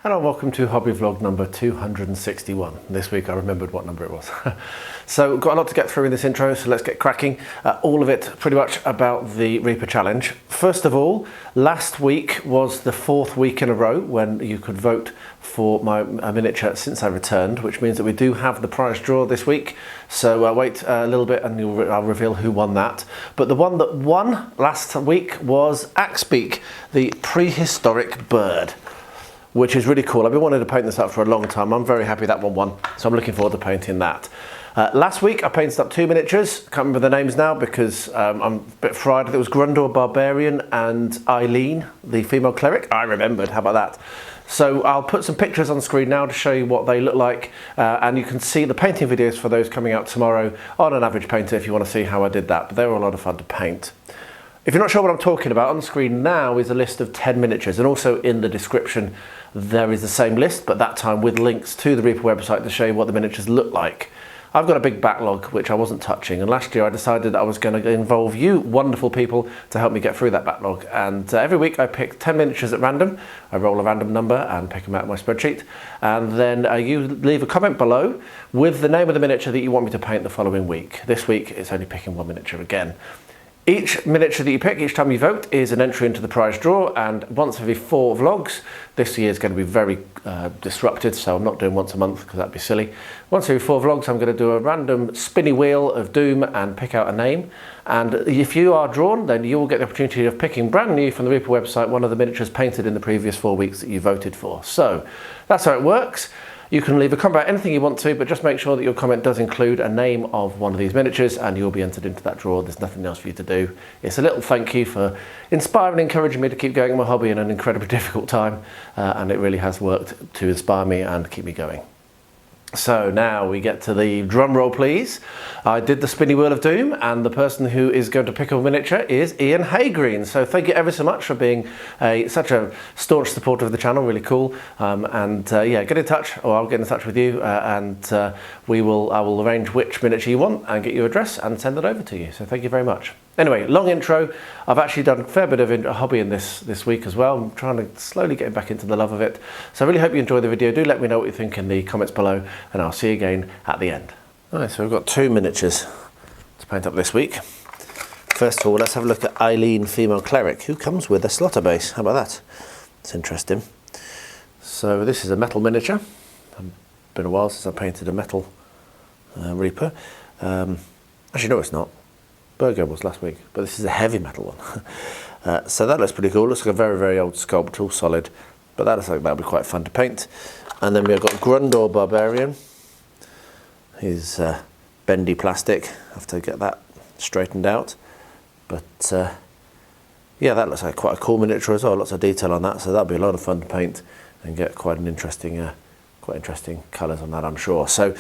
Hello and welcome to Hobby Vlog number 261. This week I remembered what number it was. So got a lot to get through in this intro, so let's get cracking. All of it pretty much about the Reaper Challenge. First of all, last week was the 4th week in a row when you could vote for my miniature since I returned, which means that we do have the prize draw this week. So wait a little bit and I'll reveal who won that. But the one that won last week was Axebeak, the prehistoric bird, which is really cool. I've been wanting to paint this up for a long time. I'm very happy that one won, so I'm looking forward to painting that. Last week I painted up 2 miniatures. Can't remember the names now because I'm a bit fried. It was Grundor Barbarian and Ailene, the female cleric. I remembered, how about that? So I'll put some pictures on screen now to show you what they look like, and you can see the painting videos for those coming out tomorrow on An Average Painter if you want to see how I did that, but they were a lot of fun to paint. If you're not sure what I'm talking about, on the screen now is a list of 10 miniatures, and also in the description there is the same list, but that time with links to the Reaper website to show you what the miniatures look like. I've got a big backlog which I wasn't touching, and last year I decided that I was going to involve you wonderful people to help me get through that backlog, and every week I pick 10 miniatures at random. I roll a random number and pick them out of my spreadsheet, and then you leave a comment below with the name of the miniature that you want me to paint the following week. This week it's only picking one miniature again. Each miniature that you pick, each time you vote, is an entry into the prize draw, and once every 4 vlogs. This year is going to be very disrupted, so I'm not doing once a month because that'd be silly. Once every 4 vlogs I'm going to do a random spinny wheel of doom and pick out a name, and if you are drawn then you will get the opportunity of picking brand new from the Reaper website one of the miniatures painted in the previous 4 weeks that you voted for. So that's how it works. You can leave a comment about anything you want to, but just make sure that your comment does include a name of one of these miniatures and you'll be entered into that draw. There's nothing else for you to do. It's a little thank you for inspiring and encouraging me to keep going in my hobby in an incredibly difficult time, and it really has worked to inspire me and keep me going. So now we get to the drum roll, please. I did the spinny wheel of doom, and the person who is going to pick up a miniature is Ian Haygreen. So thank you ever so much for being such a staunch supporter of the channel. Really cool. Yeah, get in touch, or I'll get in touch with you, and I will arrange which miniature you want and get your address and send it over to you. So thank you very much. Anyway, long intro. I've actually done a fair bit of hobby in this week as well. I'm trying to slowly get back into the love of it. So I really hope you enjoy the video. Do let me know what you think in the comments below, and I'll see you again at the end. Alright, so we've got 2 miniatures to paint up this week. First of all, let's have a look at Ailene, female cleric, who comes with a slaughter base. How about that? It's interesting. So this is a metal miniature. It's been a while since I painted a metal Reaper. Actually, no, it's not. Burgo was last week, but this is a heavy metal one. So that looks pretty cool. Looks like a very, very old sculpt, all solid, but that looks like that'll be quite fun to paint. And then we've got Grundor Barbarian. He's bendy plastic. Have to get that straightened out, but yeah, that looks like quite a cool miniature as well. Lots of detail on that, so that'll be a lot of fun to paint and get quite an interesting, quite interesting colours on that, I'm sure. So,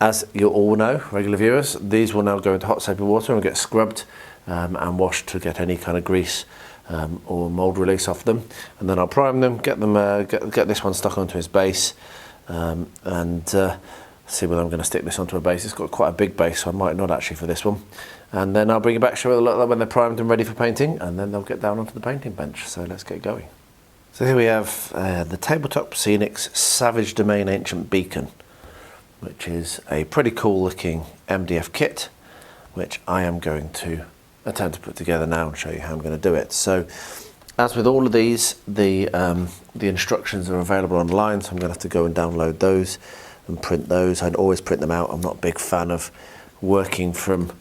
as you all know, regular viewers, these will now go into hot soapy water and get scrubbed and washed to get any kind of grease or mould release off them, and then I'll prime them, get this one stuck onto his base, and see whether I'm going to stick this onto a base. It's got quite a big base, so I might not actually for this one. And then I'll bring it back, show it look like when they're primed and ready for painting, and then they'll get down onto the painting bench. So let's get going. So here we have the Tabletop Scenics Savage Domain Ancient Beacon, which is a pretty cool looking MDF kit, which I am going to attempt to put together now and show you how I'm going to do it. So as with all of these, the instructions are available online, so I'm going to have to go and download those and print those. I'd always print them out. I'm not a big fan of working from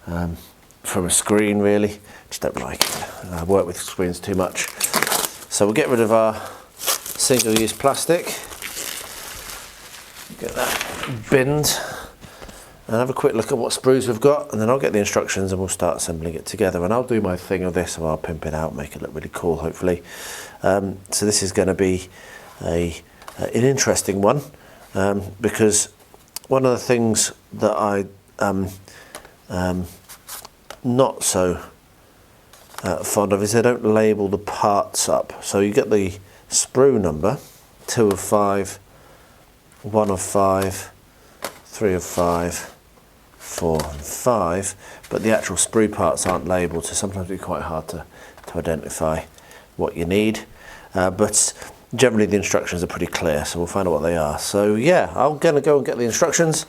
a screen, really. Just don't like it. I work with screens too much. So we'll get rid of our single-use plastic, get that binned, and have a quick look at what sprues we've got, and then I'll get the instructions and we'll start assembling it together. And I'll do my thing of this, and I'll pimp it out, make it look really cool, hopefully. So this is going to be an interesting one, because one of the things that I not so fond of is they don't label the parts up. So you get the sprue number, 2 of 5 1 of 5, 3 of 5, 4 and 5, but the actual sprue parts aren't labelled, so sometimes it's quite hard to identify what you need. But generally the instructions are pretty clear, so we'll find out what they are. So yeah, I'm going to go and get the instructions,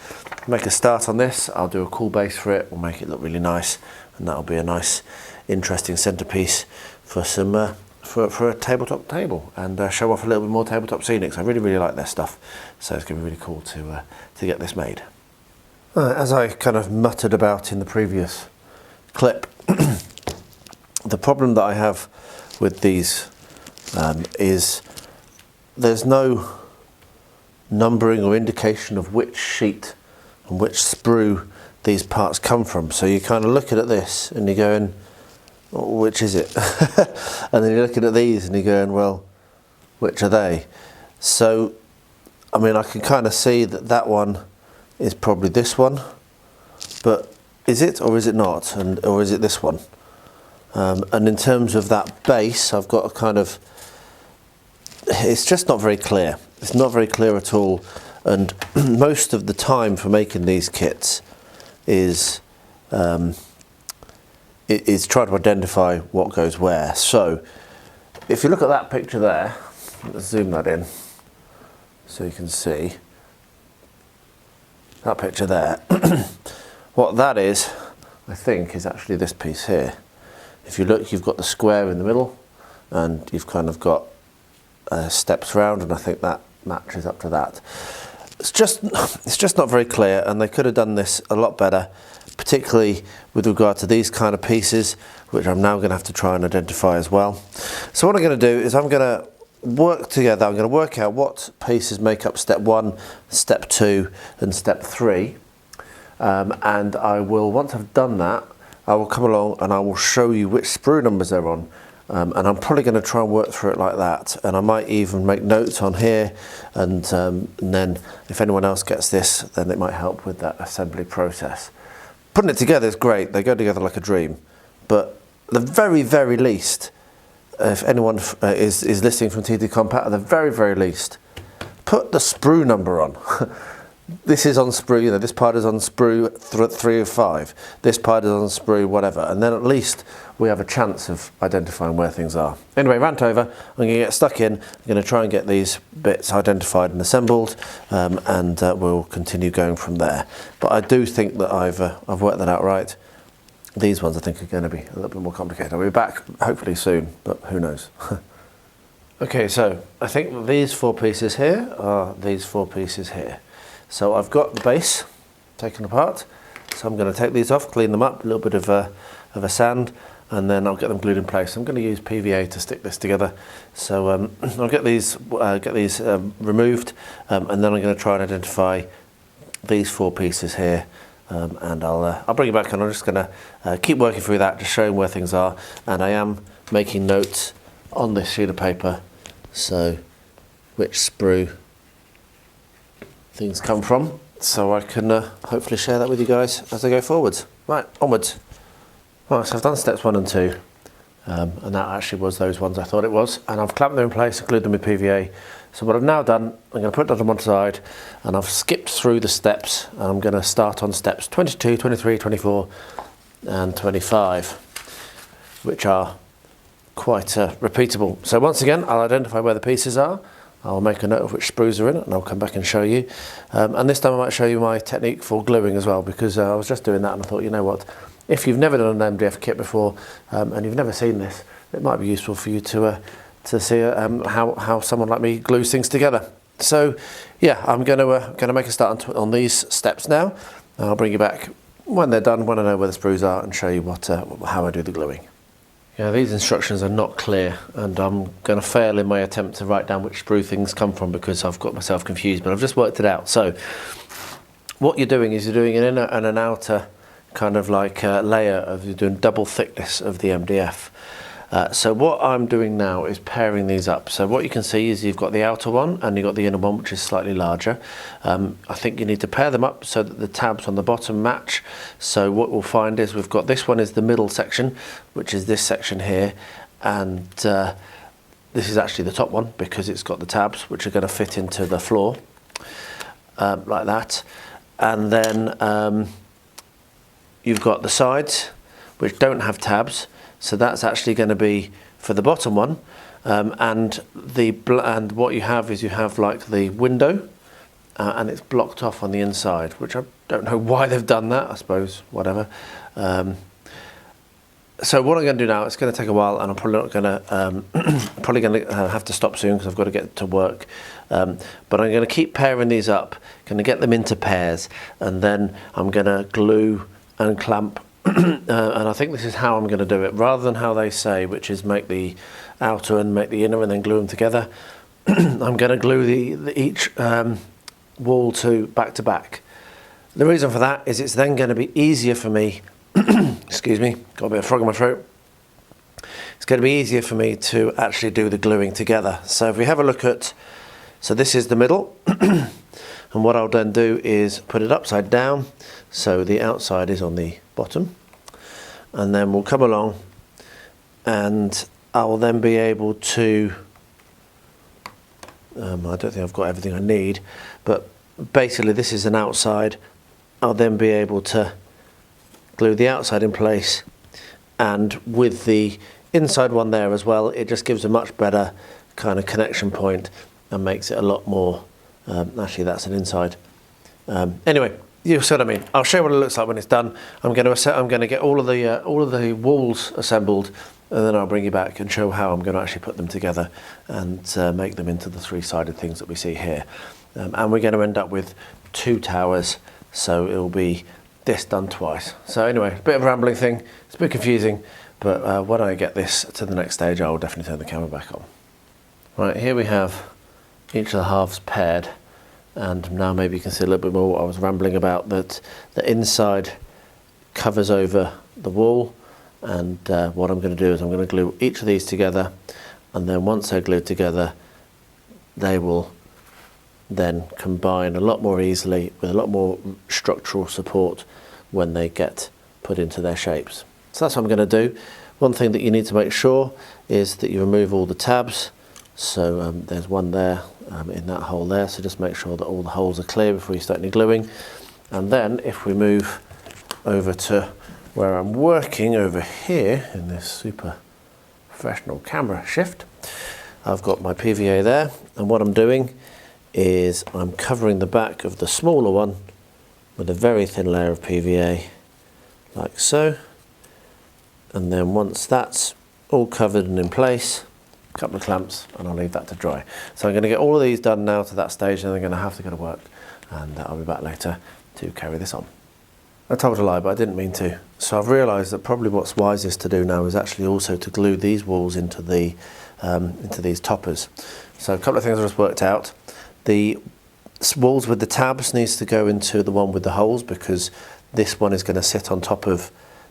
make a start on this. I'll do a cool base for it, we'll make it look really nice, and that'll be a nice, interesting centerpiece for some for a tabletop table, and show off a little bit more tabletop Scenics. I really like their stuff, so it's going to be really cool to get this made. As I kind of muttered about in the previous clip, the problem that I have with these is there's no numbering or indication of which sheet and which sprue these parts come from. So you're kind of looking at this and you're going, oh, which is it? And then you're looking at these and you're going, well, which are they? So, I mean, I can kind of see that that one is probably this one, but is it or is it not? Or is it this one? And in terms of that base, I've got a kind of, it's just not very clear. It's not very clear at all. And most of the time for making these kits is trying to identify what goes where. So if you look at that picture there, let's zoom that in so you can see that picture there. What that is, I think, is actually this piece here. If you look, you've got the square in the middle and you've kind of got steps round, and I think that matches up to that. It's just not very clear, and they could have done this a lot better, particularly with regard to these kind of pieces, which I'm now going to have to try and identify as well. So what I'm going to do is I'm going to work together. I'm going to work out what pieces make up step 1, step 2 and step 3, and I will, once I've done that, I will come along and I will show you which sprue numbers they're on. And I'm probably going to try and work through it like that, and I might even make notes on here, and then if anyone else gets this, then it might help with that assembly process. Putting it together is great, they go together like a dream, but the very least, if anyone is listening from TT Compat, at the very least, put the sprue number on. This is on sprue, you know, this part is on sprue 3 of 5, this part is on sprue whatever, and then at least we have a chance of identifying where things are. Anyway, rant over. I'm going to get stuck in. I'm going to try and get these bits identified and assembled, and we'll continue going from there. But I do think that I've worked that out right. These ones I think are going to be a little bit more complicated. I'll be back hopefully soon, but who knows. Okay, so I think these 4 pieces here are these 4 pieces here. So I've got the base taken apart, so I'm going to take these off, clean them up, a little bit of a sand, and then I'll get them glued in place. I'm going to use PVA to stick this together, so I'll get these removed, and then I'm going to try and identify these 4 pieces here, and I'll bring you back, and I'm just going to keep working through that, just showing where things are, and I am making notes on this sheet of paper, so which sprue things come from, so I can hopefully share that with you guys as I go forwards. Right, onwards. Right, so I've done steps 1 and 2, and that actually was those ones I thought it was, and I've clamped them in place, glued them with PVA. So what I've now done, I'm going to put that on one side, and I've skipped through the steps, and I'm going to start on steps 22, 23, 24 and 25, which are quite repeatable. So once again, I'll identify where the pieces are, I'll make a note of which sprues are in it, and I'll come back and show you. And this time I might show you my technique for gluing as well, because I was just doing that and I thought, you know what, if you've never done an MDF kit before and you've never seen this, it might be useful for you to see how someone like me glues things together. So yeah, I'm going to make a start on these steps now. I'll bring you back when they're done, when I know where the sprues are, and show you how I do the gluing. Yeah, these instructions are not clear, and I'm going to fail in my attempt to write down which sprue things come from because I've got myself confused, but I've just worked it out. So what you're doing is you're doing an inner and an outer kind of like layer of, you're doing double thickness of the MDF. So what I'm doing now is pairing these up. So what you can see is you've got the outer one and you've got the inner one, which is slightly larger. I think you need to pair them up so that the tabs on the bottom match. So what we'll find is we've got, this one is the middle section, which is this section here, and this is actually the top one because it's got the tabs which are going to fit into the floor. like that. And then you've got the sides, which don't have tabs. So that's actually going to be for the bottom one. And what you have is you have like the window, and it's blocked off on the inside, which I don't know why they've done that. I suppose whatever. So what I'm going to do now, it's going to take a while, and I'm probably not going to have to stop soon because I've got to get to work. But I'm going to keep pairing these up, going to get them into pairs, and then I'm going to glue and clamp. And I think this is how I'm going to do it, rather than how they say, which is make the outer and make the inner and then glue them together. I'm going to glue each wall back to back. The reason for that is it's then going to be easier for me. Excuse me, got a bit of frog in my throat. It's going to be easier for me to actually do the gluing together. So if we have a look at, so this is the middle, and what I'll then do is put it upside down, so the outside is on the bottom, and then we'll come along, and I will then be able to, I don't think I've got everything I need, but basically this is an outside. I'll then be able to glue the outside in place, and with the inside one there as well, it just gives a much better kind of connection point and makes it a lot more, actually that's an inside. Anyway, you see what I mean. I'll show you what it looks like when it's done. I'm going to get all of the walls assembled, and then I'll bring you back and show how I'm going to actually put them together and make them into the three-sided things that we see here. And we're going to end up with 2 towers, so it'll be this done twice. So anyway, a bit of a rambling thing, it's a bit confusing, but when I get this to the next stage, I will definitely turn the camera back on. Right, here we have each of the halves paired, and now maybe you can see a little bit more what I was rambling about, that the inside covers over the wall, and what I'm going to do is I'm going to glue each of these together, and then once they're glued together, they will then combine a lot more easily with a lot more structural support when they get put into their shapes. So that's what I'm going to do. One thing that you need to make sure is that you remove all the tabs. So there's one there in that hole there, so just make sure that all the holes are clear before you start any gluing. And then if we move over to where I'm working over here in this super professional camera shift, I've got my PVA there, and what I'm doing is I'm covering the back of the smaller one with a very thin layer of PVA, like so. And then once that's all covered and in place, a couple of clamps, and I'll leave that to dry. So I'm going to get all of these done now to that stage, and I'm going to have to go to work, and I'll be back later to carry this on. I told a lie, but I didn't mean to. So I've realised that probably what's wisest to do now is actually also to glue these walls into these toppers. So a couple of things I've just worked out. The walls with the tabs needs to go into the one with the holes, because this one is going to sit on top of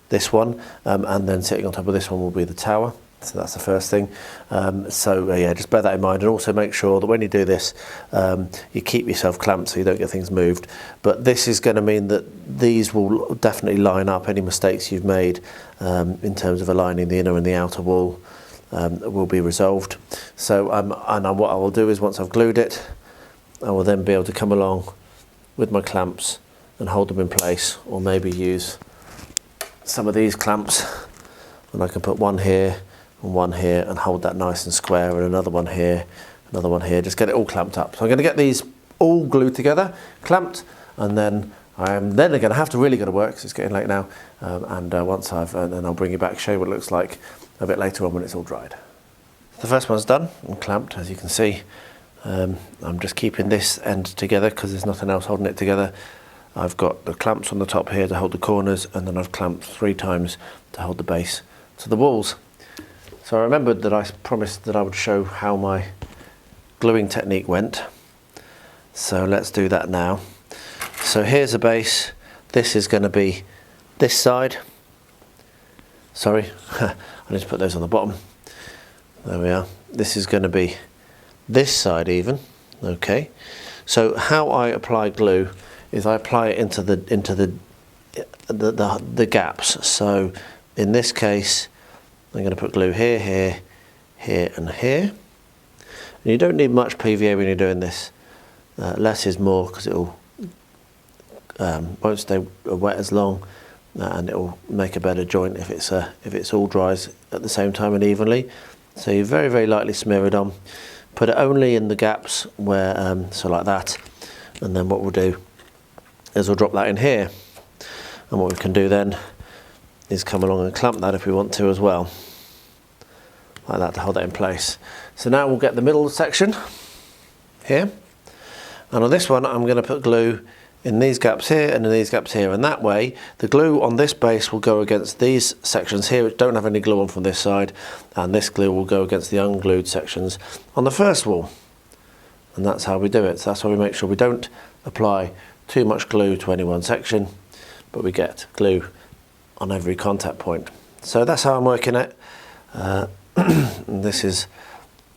this one, and then sitting on top of this one will be the tower. So that's the first thing. Yeah, just bear that in mind, and also make sure that when you do this, you keep yourself clamped so you don't get things moved. But this is going to mean that these will definitely line up. Any mistakes you've made in terms of aligning the inner and the outer wall will be resolved. So what I will do is, once I've glued it, I will then be able to come along with my clamps and hold them in place, or maybe use some of these clamps, and I can put one here and one here and hold that nice and square, and another one here, just get it all clamped up. So I'm going to get these all glued together, clamped, and then I'm going to have to really go to work because it's getting late now, and then I'll bring you back, show you what it looks like a bit later on when it's all dried. The first one's done and clamped, as you can see. I'm just keeping this end together because there's nothing else holding it together. I've got the clamps on the top here to hold the corners, and then I've clamped 3 times to hold the base to the walls. So I remembered that I promised that I would show how my gluing technique went. So let's do that now. So here's a base. This is going to be this side. Sorry, I need to put those on the bottom. There we are. This is going to be this side even. Okay. So how I apply glue is I apply it into the gaps. So in this case, I'm going to put glue here, here, and here. And you don't need much PVA when you're doing this. less is more, because it'll won't stay wet as long, and it'll make a better joint if it's all dries at the same time and evenly. So you very, very lightly smear it on. Put it only in the gaps where, so like that, and then what we'll do is we'll drop that in here, and what we can do then is come along and clamp that if we want to as well, like that, to hold that in place. So now we'll get the middle section here, and on this one I'm going to put glue in these gaps here and in these gaps here, and that way the glue on this base will go against these sections here which don't have any glue on from this side, and this glue will go against the unglued sections on the first wall. And that's how we do it. So that's why we make sure we don't apply too much glue to any one section, but we get glue on every contact point. So that's how I'm working it. And this is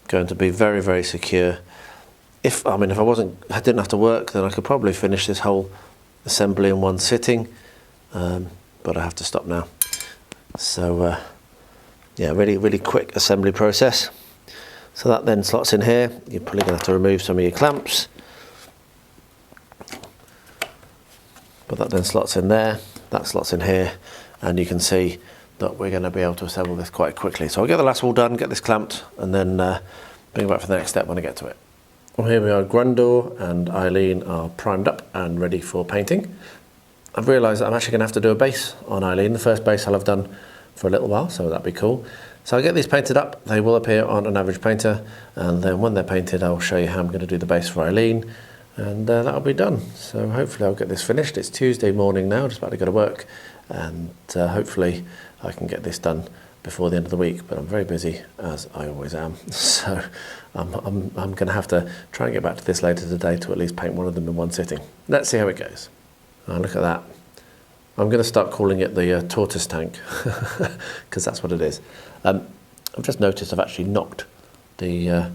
going to be very, very secure. If I didn't have to work, then I could probably finish this whole assembly in one sitting, but I have to stop now. So yeah, really, really quick assembly process. So that then slots in here. You're probably going to have to remove some of your clamps, but that then slots in there, that slots in here, and you can see that we're going to be able to assemble this quite quickly. So I'll get the last wall done, get this clamped, and then bring it back for the next step when I get to it. Well, here we are. Grundor and Ailene are primed up and ready for painting. I've realised that I'm actually going to have to do a base on Ailene. The first base I'll have done for a little while, so that'd be cool. So I'll get these painted up. They will appear on an average painter, and then when they're painted I'll show you how I'm going to do the base for Ailene, and that'll be done. So hopefully I'll get this finished. It's Tuesday morning now, just about to go to work, and hopefully I can get this done before the end of the week, but I'm very busy, as I always am, so I'm going to have to try and get back to this later today to at least paint one of them in one sitting. Let's see how it goes. Oh, look at that. I'm going to start calling it the Tortoise tank, because that's what it is. I've just noticed I've actually knocked the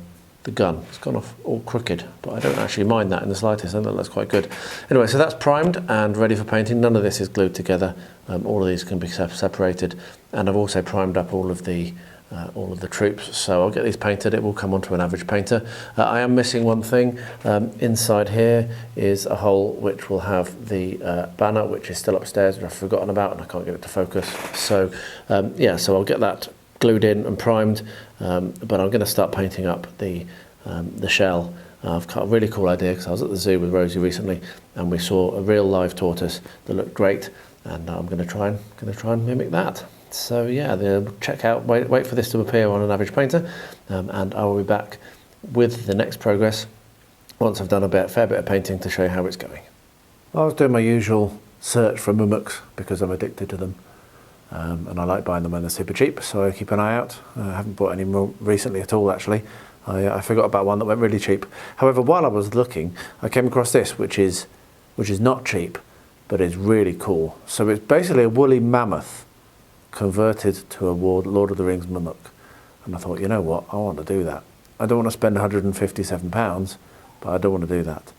gun. It's gone off all crooked, but I don't actually mind that in the slightest. I think that looks quite good. Anyway, so that's primed and ready for painting. None of this is glued together. All of these can be separated, and I've also primed up all of the troops. So I'll get these painted. It will come onto an average painter. I am missing one thing. Inside here is a hole which will have the banner, which is still upstairs, which I've forgotten about, and I can't get it to focus. So yeah, so I'll get that glued in and primed, but I'm going to start painting up the shell. I've got a really cool idea, because I was at the zoo with Rosie recently and we saw a real live tortoise that looked great, and I'm going to try and mimic that. So yeah, wait for this to appear on an average painter, and I will be back with the next progress once I've done a fair bit of painting to show you how it's going. I was doing my usual search for Mumuks because I'm addicted to them. And I like buying them when they're super cheap, so I keep an eye out. I haven't bought any more recently at all, actually. I forgot about one that went really cheap. However, while I was looking, I came across this, which is not cheap, but is really cool. So it's basically a woolly mammoth converted to a Lord of the Rings Mumuk. And I thought, you know what, I want to do that. I don't want to spend £157, but I don't want to do that.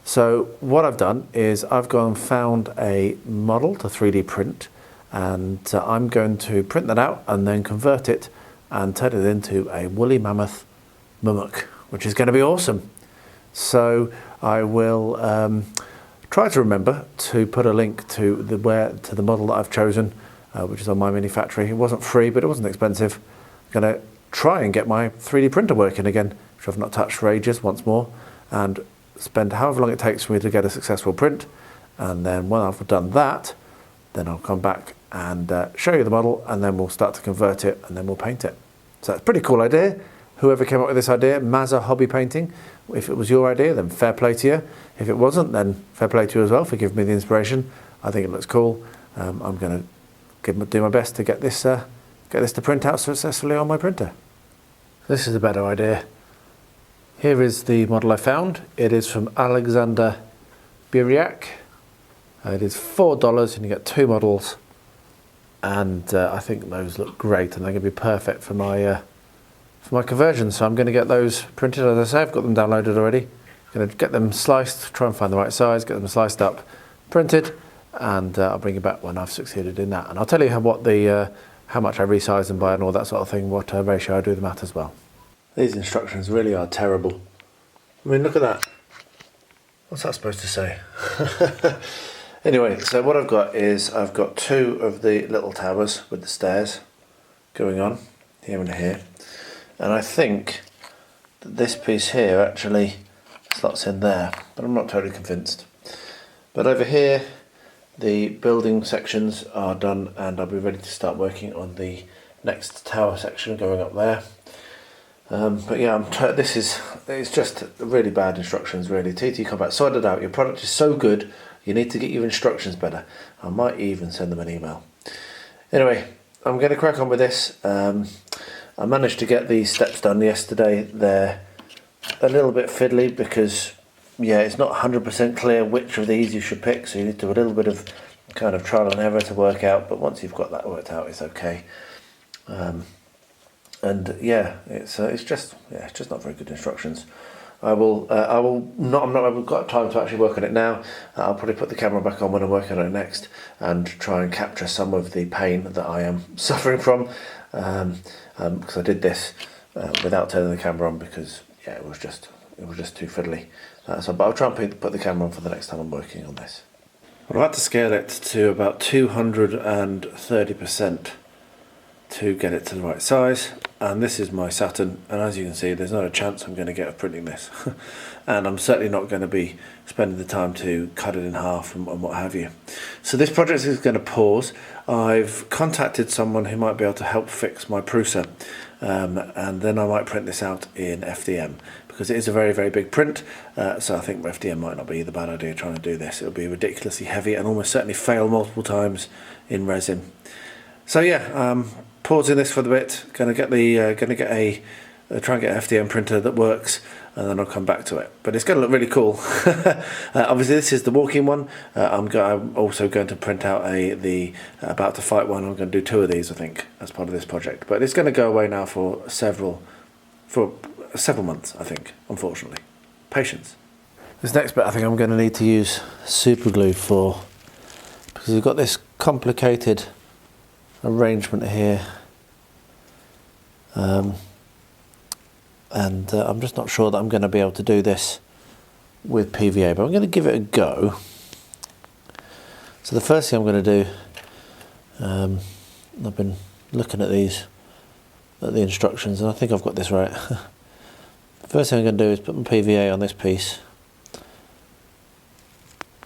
So what I've done is I've gone and found a model to 3D print, and I'm going to print that out and then convert it and turn it into a woolly mammoth Mumuk, which is going to be awesome. So I will try to remember to put a link to the model that I've chosen, which is on my mini factory. It wasn't free, but it wasn't expensive. I'm going to try and get my 3D printer working again, which I've not touched for ages, once more, and spend however long it takes for me to get a successful print. And then when I've done that, then I'll come back and show you the model, and then we'll start to convert it, and then we'll paint it. So it's a pretty cool idea. Whoever came up with this idea, Mazza Hobby Painting, if it was your idea, then fair play to you. If it wasn't, then fair play to you as well for giving me the inspiration. I think it looks cool. I'm going to do my best to get this to print out successfully on my printer. This is a better idea. Here is the model I found. It is from Alexander Buriak. It is $4 and you get 2 models, and I think those look great and they're going to be perfect for my conversion. So I'm going to get those printed. As I say, I've got them downloaded already. I'm going to get them sliced, try and find the right size, get them sliced up, printed, and I'll bring you back when I've succeeded in that. And I'll tell you how much I resize them by and all that sort of thing, what ratio I do them at as well. These instructions really are terrible. I mean, look at that. What's that supposed to say? Anyway, so what I've got is I've got two of the little towers with the stairs going on here and here, and I think that this piece here actually slots in there, but I'm not totally convinced. But over here the building sections are done, and I'll be ready to start working on the next tower section going up there. But yeah, it's just really bad instructions really. TT Combat, sort it out. Your product is so good, you need to get your instructions better. I might even send them an email. Anyway, I'm going to crack on with this. I managed to get these steps done yesterday. They're a little bit fiddly because, yeah, it's not 100% clear which of these you should pick, so you need to do a little bit of kind of trial and error to work out, but once you've got that worked out, it's okay. And yeah, it's just not very good instructions. I've not got time to actually work on it now. I'll probably put the camera back on when I'm working on it next and try and capture some of the pain that I am suffering from, because I did this without turning the camera on because yeah, it was just too fiddly. But I'll try and put the camera on for the next time I'm working on this. I've had to scale it to about 230% to get it to the right size, and this is my Saturn, and as you can see there's not a chance I'm going to get of printing this and I'm certainly not going to be spending the time to cut it in half and what have you. So this project is going to pause. I've contacted someone who might be able to help fix my Prusa, and then I might print this out in FDM because it is a very, very big print, so I think FDM might not be the bad idea trying to do this. It'll be ridiculously heavy and almost certainly fail multiple times in resin. So yeah, pausing this for the bit. Try and get a FDM printer that works, and then I'll come back to it. But it's going to look really cool. Obviously, this is the walking one. I'm also going to print out the about to fight one. I'm going to do two of these, I think, as part of this project. But it's going to go away now for several months, I think. Unfortunately, patience. This next bit, I think I'm going to need to use super glue for, because you've got this complicated arrangement here, and I'm just not sure that I'm going to be able to do this with PVA, but I'm going to give it a go. So the first thing I'm going to do, I've been looking at the instructions, and I think I've got this right. The first thing I'm going to do is put my PVA on this piece,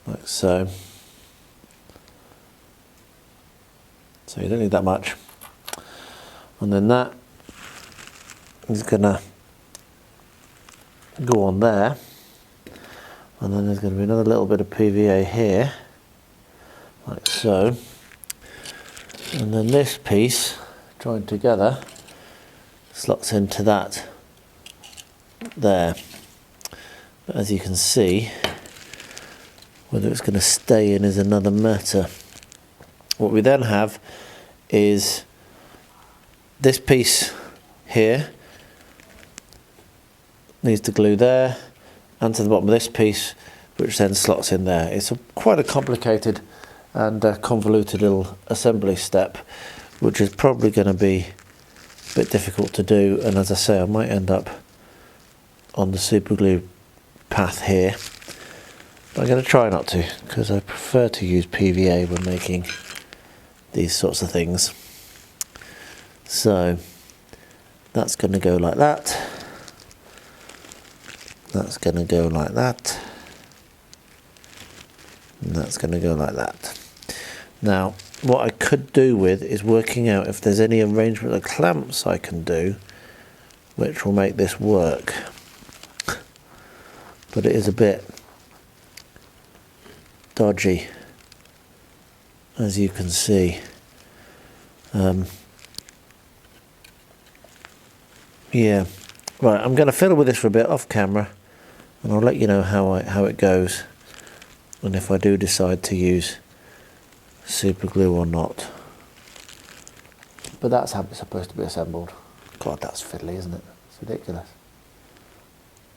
like so. So you don't need that much, and then that is going to go on there, and then there's going to be another little bit of PVA here, like so, and then this piece joined together slots into that there. But as you can see, whether it's going to stay in is another matter. What we then have is this piece here needs to glue there and to the bottom of this piece, which then slots in there. It's quite a complicated and convoluted little assembly step, which is probably going to be a bit difficult to do, and as I say, I might end up on the super glue path here, but I'm going to try not to, because I prefer to use PVA when making these sorts of things. So that's going to go like that, that's going to go like that, and that's going to go like that. Now what I could do with is working out if there's any arrangement of clamps I can do which will make this work, but it is a bit dodgy, as you can see. Yeah, right, I'm going to fiddle with this for a bit off camera, and I'll let you know how it goes, and if I do decide to use super glue or not. But that's how it's supposed to be assembled. God, that's fiddly, isn't it? It's ridiculous.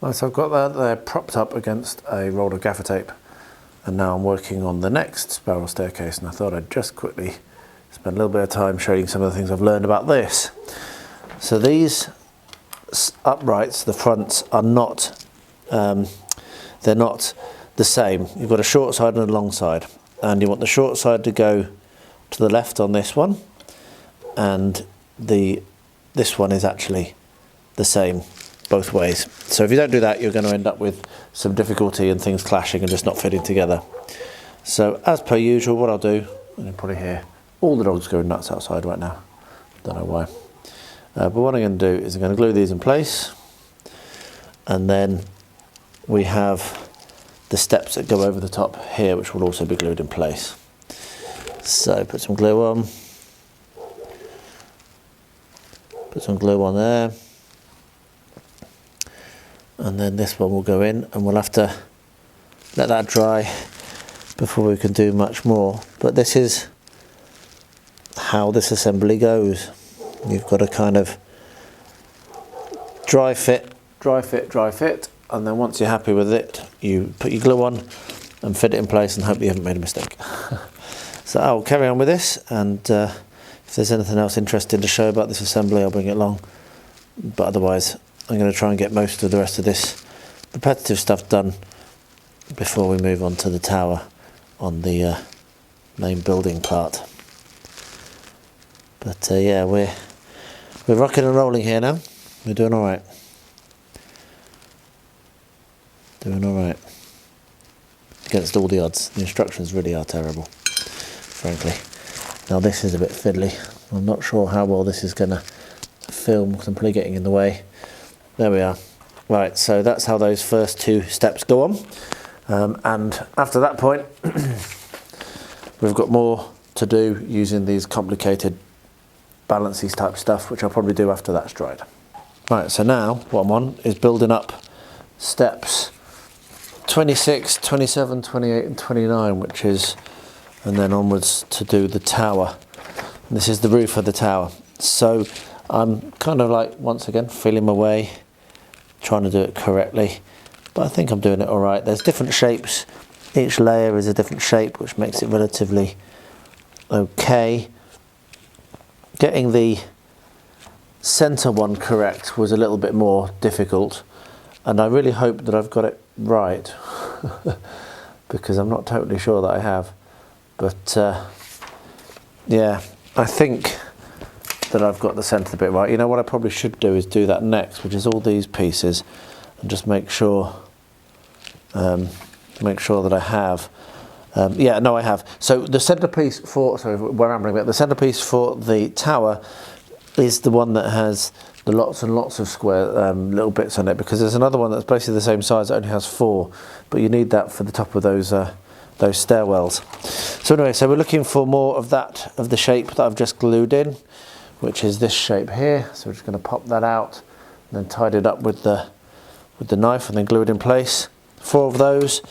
Right, so I've got that there propped up against a roll of gaffer tape, and now I'm working on the next spiral staircase, and I thought I'd just quickly spend a little bit of time showing some of the things I've learned about this. So these uprights, the fronts, are not they're not the same. You've got a short side and a long side, and you want the short side to go to the left on this one, and this one is actually the same both ways. So if you don't do that, you're going to end up with some difficulty and things clashing and just not fitting together. So as per usual, what I'll do, and you probably hear all the dogs going nuts outside right now, don't know why, but what I'm going to do is I'm going to glue these in place, and then we have the steps that go over the top here, which will also be glued in place. So put some glue on, put some glue on there, and then this one will go in, and we'll have to let that dry before we can do much more. But this is how this assembly goes. You've got to kind of dry fit, and then once you're happy with it, you put your glue on and fit it in place and hope you haven't made a mistake. So I'll carry on with this, and if there's anything else interesting to show about this assembly, I'll bring it along. But otherwise, I'm going to try and get most of the rest of this repetitive stuff done before we move on to the tower on the main building part. But yeah, we're rocking and rolling here now. We're doing all right. Doing all right. Against all the odds. The instructions really are terrible, frankly. Now this is a bit fiddly. I'm not sure how well this is going to film because I'm probably getting in the way. There we are. Right, so that's how those first two steps go on. And after that point, we've got more to do using these complicated balances type stuff, which I'll probably do after that's dried. Right, so now what I'm on is building up steps 26, 27, 28 and 29, which is, and then onwards to do the tower. And this is the roof of the tower. So I'm kind of like, once again, feeling my way, trying to do it correctly, but I think I'm doing it all right. There's different shapes. Each layer is a different shape, which makes it relatively okay. Getting the center one correct was a little bit more difficult, and I really hope that I've got it right because I'm not totally sure that I have. But yeah, I think that I've got the center bit right. You know what I probably should do is do that next, which is all these pieces, and just make sure that I have. Yeah, no, I have. So the centerpiece for, sorry, we're rambling a bit. The centerpiece for the tower is the one that has the lots and lots of square little bits on it, because there's another one that's basically the same size that only has 4, but you need that for the top of those stairwells. So anyway, so we're looking for more of that, of the shape that I've just glued in, which is this shape here. So we're just going to pop that out and then tied it up with the knife and then glue it in place. 4 of those.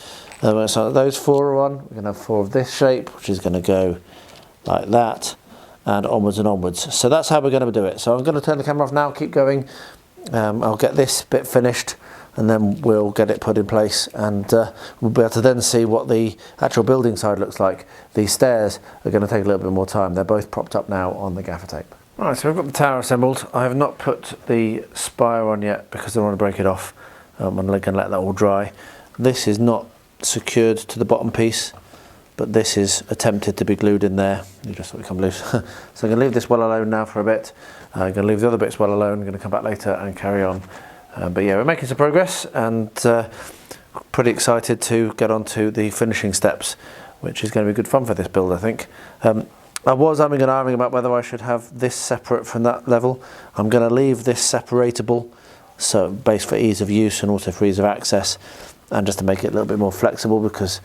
So those 4 are on. We're going to have 4 of this shape, which is going to go like that, and onwards and onwards. So that's how we're going to do it. So I'm going to turn the camera off now, keep going. I'll get this bit finished, and then we'll get it put in place, and we'll be able to then see what the actual building side looks like. These stairs are going to take a little bit more time. They're both propped up now on the gaffer tape. Right, so we've got the tower assembled. I have not put the spire on yet because I don't want to break it off. I'm going to let that all dry. This is not secured to the bottom piece, but this is attempted to be glued in there. You just thought it come loose. So I'm going to leave this well alone now for a bit. I'm going to leave the other bits well alone. I'm going to come back later and carry on. But yeah, we're making some progress, and pretty excited to get on to the finishing steps, which is going to be good fun for this build, I think. I was umming and ahhing about whether I should have this separate from that level. I'm going to leave this separatable, so base for ease of use and also for ease of access, and just to make it a little bit more flexible, because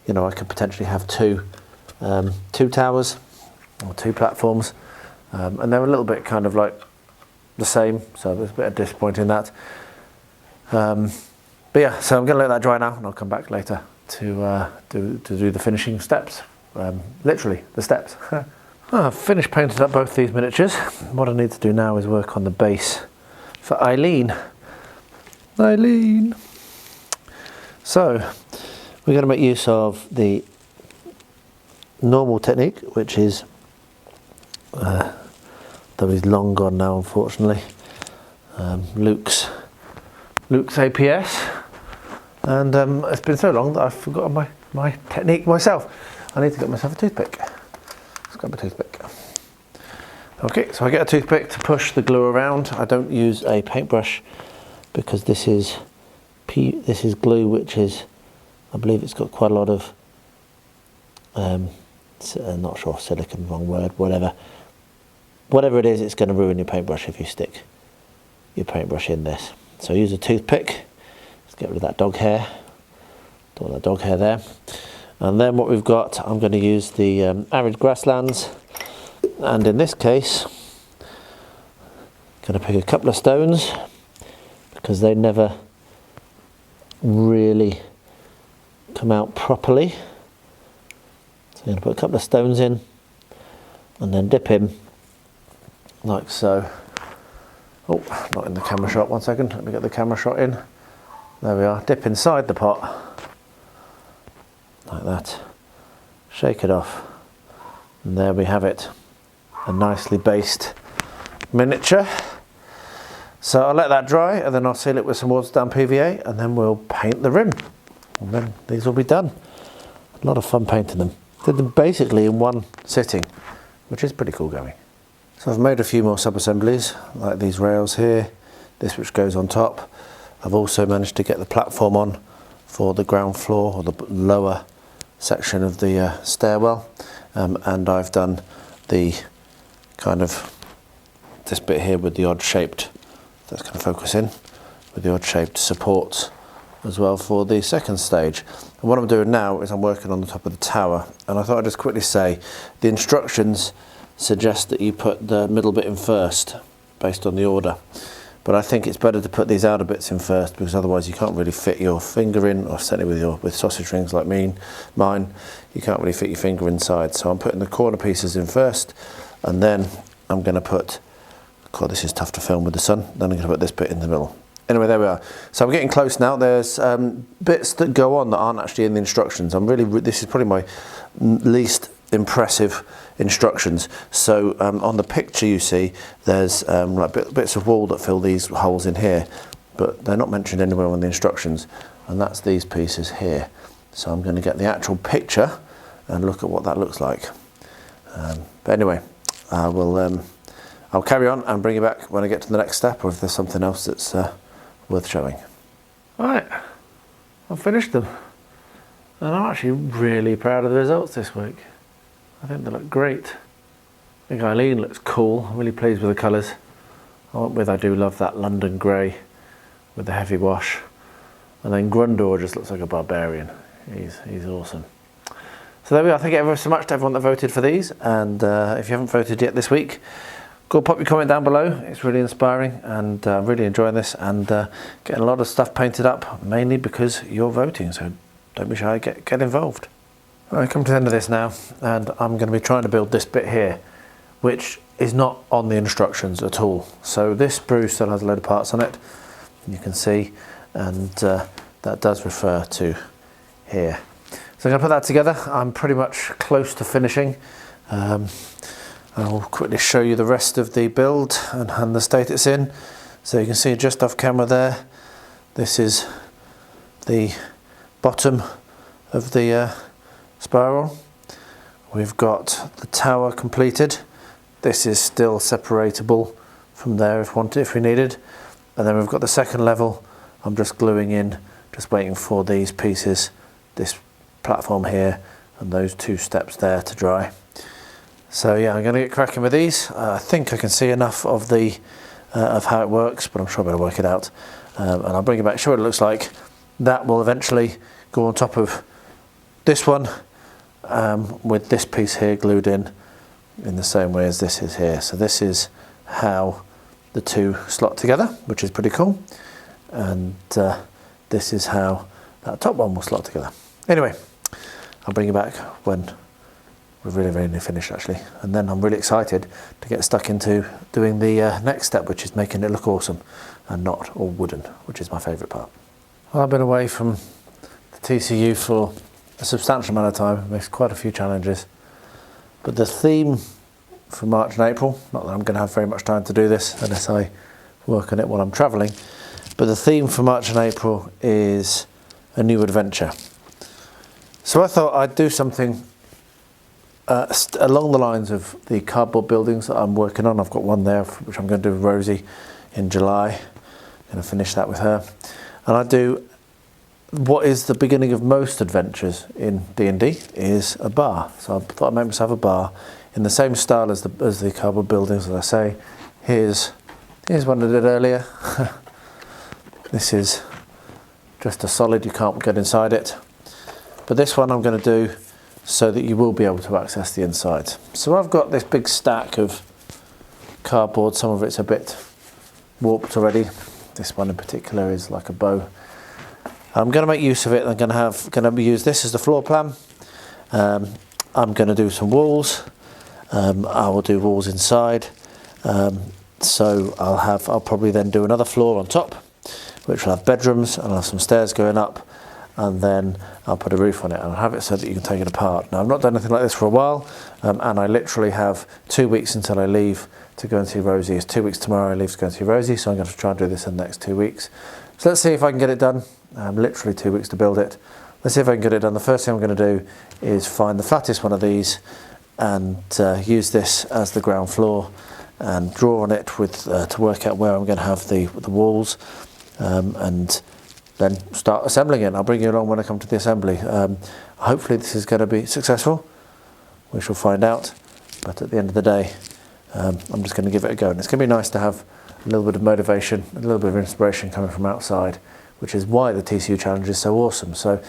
you know I could potentially have two towers or 2 platforms, and they're a little bit kind of like the same, so there's a bit of disappointing in that. But yeah, so I'm going to let that dry now, and I'll come back later to do the finishing steps. Literally the steps. I've finished painting up both these miniatures. What I need to do now is work on the base for Ailene. So we're going to make use of the normal technique, which is that is long gone now, unfortunately. Luke's APS. And it's been so long that I've forgotten my technique myself. I need to get myself a toothpick. Let's grab a toothpick. Okay, so I get a toothpick to push the glue around. I don't use a paintbrush because this is glue, which is, I believe it's got quite a lot of, not sure, silicone, wrong word, whatever it is, it's going to ruin your paintbrush if you stick your paintbrush in this. So use a toothpick. Let's get rid of that dog hair. Don't want that dog hair there. And then what we've got, I'm going to use the arid grasslands, and in this case, I'm going to pick a couple of stones because they never really come out properly. So I'm going to put a couple of stones in and then dip in like so. Oh, not in the camera shot, one second, let me get the camera shot in. There we are, dip inside the pot, like that, shake it off, and there we have it, a nicely based miniature. So I'll let that dry and then I'll seal it with some watered down PVA and then we'll paint the rim. And then these will be done. A lot of fun painting them. Did them basically in one sitting, which is pretty cool going. So I've made a few more sub-assemblies, like these rails here, this which goes on top. I've also managed to get the platform on for the ground floor, or the lower section of the stairwell. And I've done the kind of, this bit here with the odd shaped, that's going to focus in, with the odd shaped supports as well for the second stage. And what I'm doing now is I'm working on the top of the tower, and I thought I'd just quickly say the instructions suggest that you put the middle bit in first based on the order, but I think it's better to put these outer bits in first because otherwise you can't really fit your finger in, or certainly with sausage rings like mine, you can't really fit your finger inside. So I'm putting the corner pieces in first, and then I'm going to put, God, this is tough to film with the sun, then I'm going to put this bit in the middle. Anyway, there we are. So I'm getting close now. There's bits that go on that aren't actually in the instructions. This is probably my least impressive instructions. So on the picture you see, there's like bits of wall that fill these holes in here, but they're not mentioned anywhere on the instructions, and that's these pieces here. So I'm going to get the actual picture and look at what that looks like. But anyway, I'll carry on and bring you back when I get to the next step, or if there's something else that's worth showing. Right, I've finished them, and I'm actually really proud of the results this week. I think they look great. I think Ailene looks cool. I'm really pleased with the colours. I do love that London grey with the heavy wash. And then Grundor just looks like a barbarian. He's awesome. So there we are. Thank you ever so much to everyone that voted for these. And if you haven't voted yet this week, go pop your comment down below. It's really inspiring, and I'm really enjoying this, and getting a lot of stuff painted up, mainly because you're voting. So don't be shy, get involved. I come to the end of this now, and I'm going to be trying to build this bit here, which is not on the instructions at all. So this sprue still has a load of parts on it, you can see, and that does refer to here. So I'm going to put that together. I'm pretty much close to finishing. I'll quickly show you the rest of the build and the state it's in. So you can see just off camera there, this is the bottom of the spiral. We've got the tower completed. This is still separatable from there if we needed. And then we've got the second level. I'm just gluing in, just waiting for these pieces, this platform here and those two steps there to dry. So yeah, I'm going to get cracking with these. I think I can see enough of of how it works, but I'm sure I better work it out. And I'll bring it back, show what it looks like. That will eventually go on top of this one, with this piece here glued in the same way as this is here. So this is how the two slot together, which is pretty cool. And this is how that top one will slot together. Anyway, I'll bring you back when we're really finished actually. And then I'm really excited to get stuck into doing the next step, which is making it look awesome and not all wooden, which is my favourite part. Well, I've been away from the TCU for a substantial amount of time. Missed quite a few challenges. But the theme for March and April, not that I'm going to have very much time to do this unless I work on it while I'm travelling, but the theme for March and April is a new adventure. So I thought I'd do something along the lines of the cardboard buildings that I'm working on. I've got one there which I'm going to do with Rosie in July. I'm going to finish that with her. And I do what is the beginning of most adventures in D&D is a bar. So I thought I'd make myself a bar in the same style as the cardboard buildings, as I say. Here's one I did earlier. This is just a solid, you can't get inside it. But this one I'm going to do so that you will be able to access the insides. So I've got this big stack of cardboard, some of it's a bit warped already. This one in particular is like a bow. I'm going to make use of it. I'm going to use this as the floor plan. I'm going to do some walls. I will do walls inside. So I'll probably then do another floor on top, which will have bedrooms, and I'll have some stairs going up, and then I'll put a roof on it, and I'll have it so that you can take it apart. Now, I've not done anything like this for a while, and I literally have 2 weeks until I leave to go and see Rosie. It's 2 weeks tomorrow I leave to go and see Rosie, so I'm going to try and do this in the next 2 weeks. So let's see if I can get it done. Literally 2 weeks to build it. Let's see if I can get it done. The first thing I'm going to do is find the flattest one of these and use this as the ground floor and draw on it with to work out where I'm going to have the walls, and then start assembling it. I'll bring you along when I come to the assembly. Hopefully this is going to be successful. We shall find out, but at the end of the day I'm just going to give it a go, and it's going to be nice to have a little bit of motivation, a little bit of inspiration coming from outside, which is why the TCU challenge is so awesome. So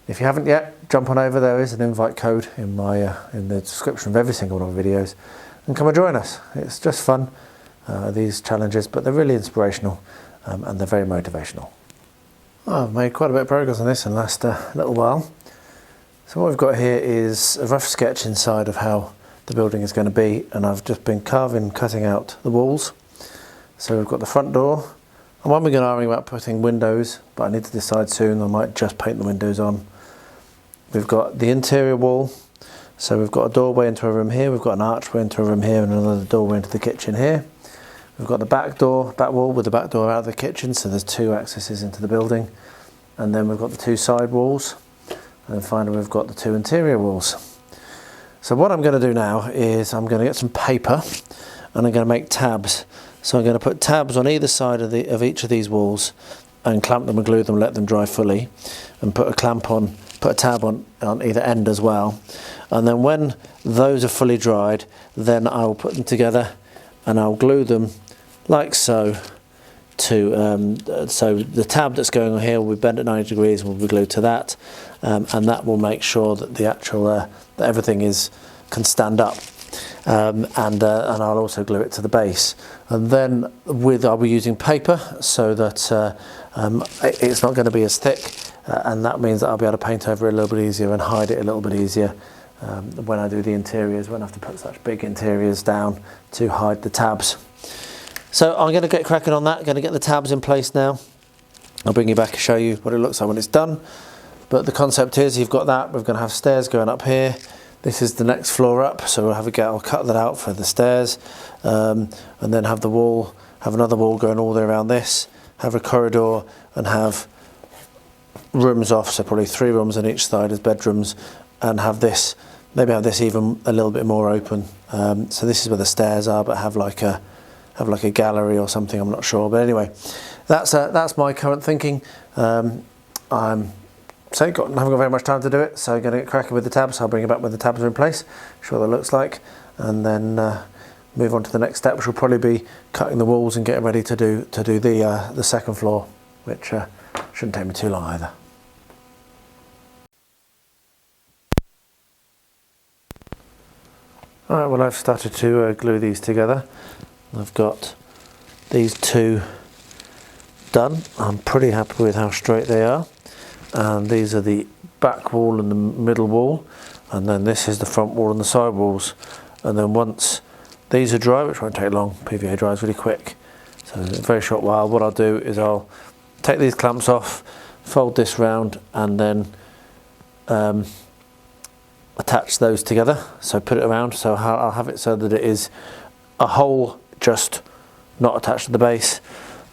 if you haven't yet, jump on over. There is an invite code in the description of every single one of my videos, and come and join us. It's just fun, these challenges, but they're really inspirational, and they're very motivational. I've made quite a bit of progress on this in the last little while. So what we've got here is a rough sketch inside of how the building is going to be, and I've just been cutting out the walls. So we've got the front door. I'm going to argue about putting windows, but I need to decide soon. I might just paint the windows on. We've got the interior wall. So we've got a doorway into a room here. We've got an archway into a room here, and another doorway into the kitchen here. We've got the back wall with the back door out of the kitchen. So there's 2 accesses into the building. And then we've got the 2 side walls. And then finally we've got the 2 interior walls. So what I'm going to do now is I'm going to get some paper, and I'm going to make tabs. So I'm going to put tabs on either side of each of these walls and clamp them and glue them, let them dry fully, and put a tab on either end as well. And then when those are fully dried, then I will put them together and I'll glue them like so so the tab that's going on here will be bent at 90 degrees and will be glued to that, and that will make sure that the actual that everything can stand up. And I'll also glue it to the base, and then I'll be using paper so that it's not going to be as thick, and that means that I'll be able to paint over it a little bit easier and hide it a little bit easier when I do the interiors. Won't have to put such big interiors down to hide the tabs. So I'm going to get cracking on that. I'm going to get the tabs in place now. I'll bring you back and show you what it looks like when it's done. But the concept is you've got that. We're going to have stairs going up here. This is the next floor up, so I'll cut that out for the stairs, and then have another wall going all the way around this, have a corridor, and have rooms off, so probably 3 rooms on each side as bedrooms, and maybe have this even a little bit more open. So this is where the stairs are, but have like a gallery or something, I'm not sure. But anyway, that's my current thinking. I haven't got very much time to do it, so I'm going to get cracking with the tabs. I'll bring you back when the tabs are in place, show what that looks like, and then move on to the next step, which will probably be cutting the walls and getting ready to do the second floor, which shouldn't take me too long either. Alright, well, I've started to glue these together. I've got these 2 done. I'm pretty happy with how straight they are. And these are the back wall and the middle wall, and then this is the front wall and the side walls. And then once these are dry, which won't take long, PVA dries really quick, so in a very short while, what I'll do is I'll take these clamps off, fold this round, and then attach those together. So put it around, so I'll have it so that it is a hole, just not attached to the base.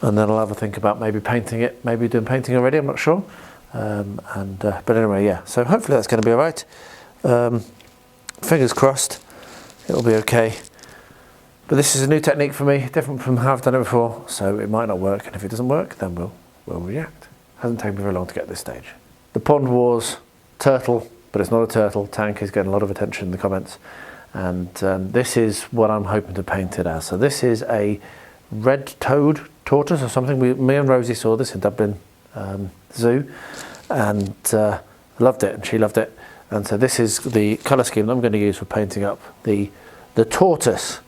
And then I'll have a think about maybe painting it, maybe doing painting already, I'm not sure. But anyway, yeah, so hopefully that's going to be alright. Fingers crossed it'll be okay. But this is a new technique for me, different from how I've done it before, so it might not work, and if it doesn't work, then we'll react. Hasn't taken me very long to get to this stage. The Pond Wars turtle, but it's not a turtle, tank is getting a lot of attention in the comments, and this is what I'm hoping to paint it as. So this is a red-toed tortoise or something. Me and Rosie saw this in Dublin Zoo, and loved it, and she loved it. And so this is the colour scheme that I'm going to use for painting up the tortoise.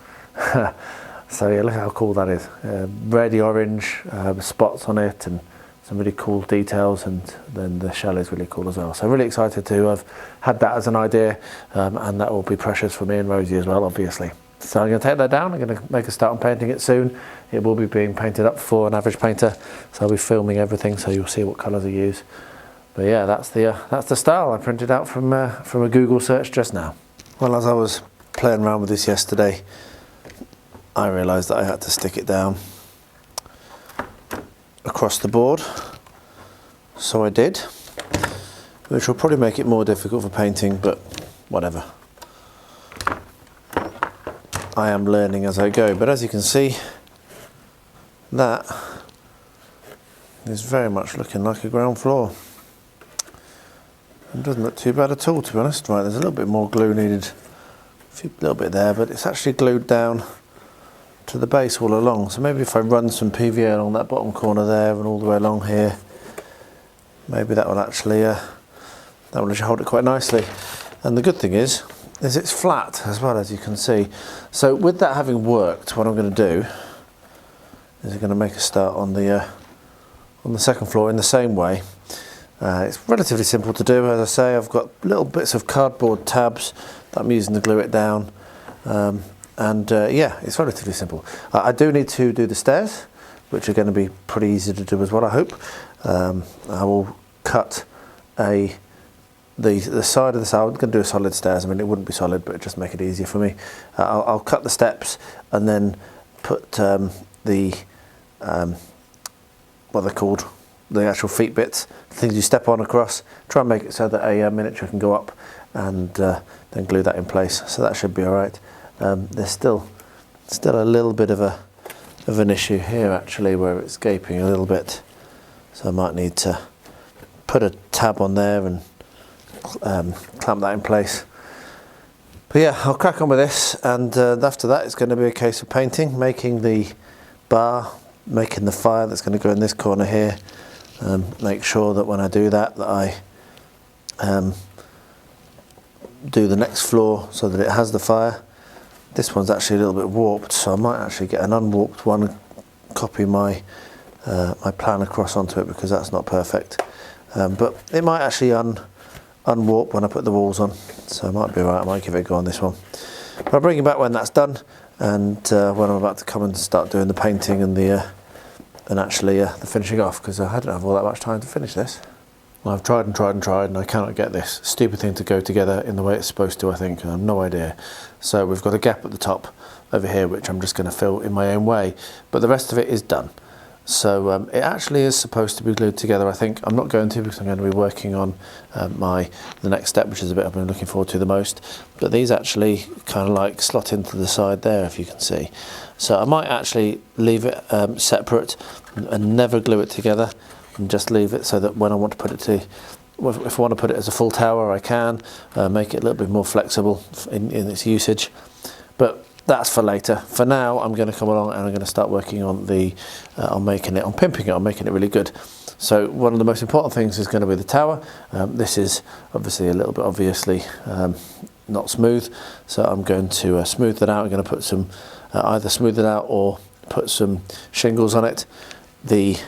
So yeah, look how cool that is. Reddy orange spots on it, and some really cool details, and then the shell is really cool as well. So really excited to have had that as an idea, and that will be precious for me and Rosie as well, obviously. So I'm going to take that down. I'm going to make a start on painting it soon. It will be being painted up for an average painter, so I'll be filming everything, so you'll see what colours I use. But yeah, that's the style I printed out from a Google search just now. Well, as I was playing around with this yesterday, I realised that I had to stick it down across the board, so I did, which will probably make it more difficult for painting, but whatever. I am learning as I go, but as you can see, that is very much looking like a ground floor. It doesn't look too bad at all, to be honest. Right, there's a little bit more glue needed, a little bit there, but it's actually glued down to the base all along. So maybe if I run some PVA along that bottom corner there and all the way along here, maybe that will actually hold it quite nicely. And the good thing is it's flat as well, as you can see. So with that having worked, what I'm going to do is I'm going to make a start on the second floor in the same way. It's relatively simple to do. As I say, I've got little bits of cardboard tabs that I'm using to glue it down. Yeah, it's relatively simple. I do need to do the stairs, which are going to be pretty easy to do as well, I hope. I will cut the side of the side. I'm going to do a solid stairs. I mean, it wouldn't be solid, but it'd just make it easier for me. I'll cut the steps and then put what they're called, the actual feet bits, things you step on across. Try and make it so that a miniature can go up, and then glue that in place. So that should be all right. There's still a little bit of an issue here actually, where it's gaping a little bit, so I might need to put a tab on there and clamp that in place. But yeah, I'll crack on with this, and after that it's going to be a case of painting, making the bar, making the fire that's going to go in this corner here. Make sure that when I do that I do the next floor so that it has the fire. This one's actually a little bit warped, so I might actually get an unwarped one, copy my plan across onto it, because that's not perfect. But it might actually unwarp when I put the walls on, so it might be alright. I might give it a go on this one. But I'll bring you back when that's done, and when I'm about to come and start doing the painting and the finishing off, because I don't have all that much time to finish this. Well, I've tried and tried and tried, and I cannot get this stupid thing to go together in the way it's supposed to, I think. I have no idea. So we've got a gap at the top over here, which I'm just going to fill in my own way, but the rest of it is done. So it actually is supposed to be glued together, I think. I'm not going to, because I'm going to be working on the next step, which is a bit I've been looking forward to the most. But these actually kind of like slot into the side there, if you can see. So I might actually leave it separate and never glue it together, and just leave it so that when I want to put it if I want to put it as a full tower, I can make it a little bit more flexible in its usage. But that's for later. For now, I'm going to come along and I'm going to start working on pimping it, on making it really good. So one of the most important things is going to be the tower. This is obviously a little bit not smooth, so I'm going to smooth that out. I'm going to put some either smooth it out or put some shingles on it. The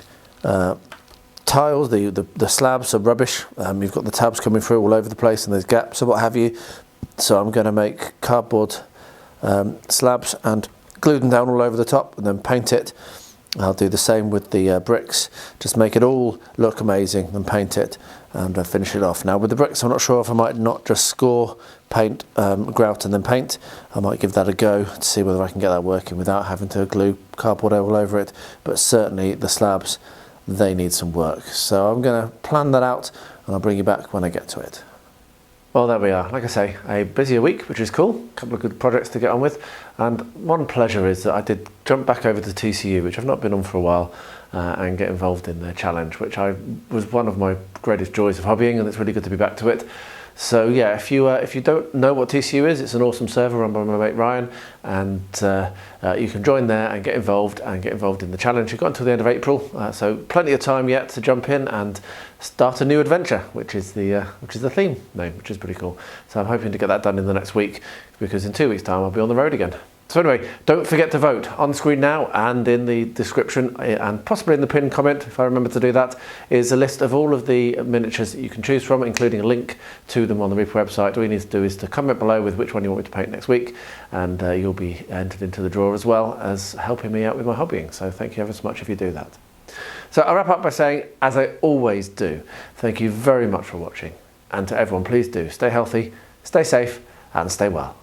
tiles, the slabs are rubbish. You've got the tabs coming through all over the place, and there's gaps and what have you. So I'm going to make cardboard slabs and glue them down all over the top, and then paint it. I'll do the same with the bricks, just make it all look amazing, and paint it and finish it off. Now with the bricks, I'm not sure if I might not just score, paint, grout and then paint. I might give that a go to see whether I can get that working without having to glue cardboard all over it. But certainly the slabs, they need some work. So I'm going to plan that out and I'll bring you back when I get to it. Well, there we are. Like I say, a busier week, which is cool. A couple of good projects to get on with. And one pleasure is that I did jump back over to TCU, which I've not been on for a while, and get involved in their challenge, which was one of my greatest joys of hobbying, and it's really good to be back to it. So yeah, if you don't know what TCU is, it's an awesome server run by my mate Ryan, and you can join there and get involved in the challenge. You've got until the end of April, so plenty of time yet to jump in and start a new adventure, which is the theme name, which is pretty cool. So I'm hoping to get that done in the next week, because in 2 weeks' time I'll be on the road again. So anyway, don't forget to vote. On screen now and in the description and possibly in the pinned comment, if I remember to do that, is a list of all of the miniatures that you can choose from, including a link to them on the Reaper website. All you need to do is to comment below with which one you want me to paint next week, and you'll be entered into the draw, as well as helping me out with my hobbying. So thank you ever so much if you do that. So I'll wrap up by saying, as I always do, thank you very much for watching. And to everyone, please do stay healthy, stay safe, and stay well.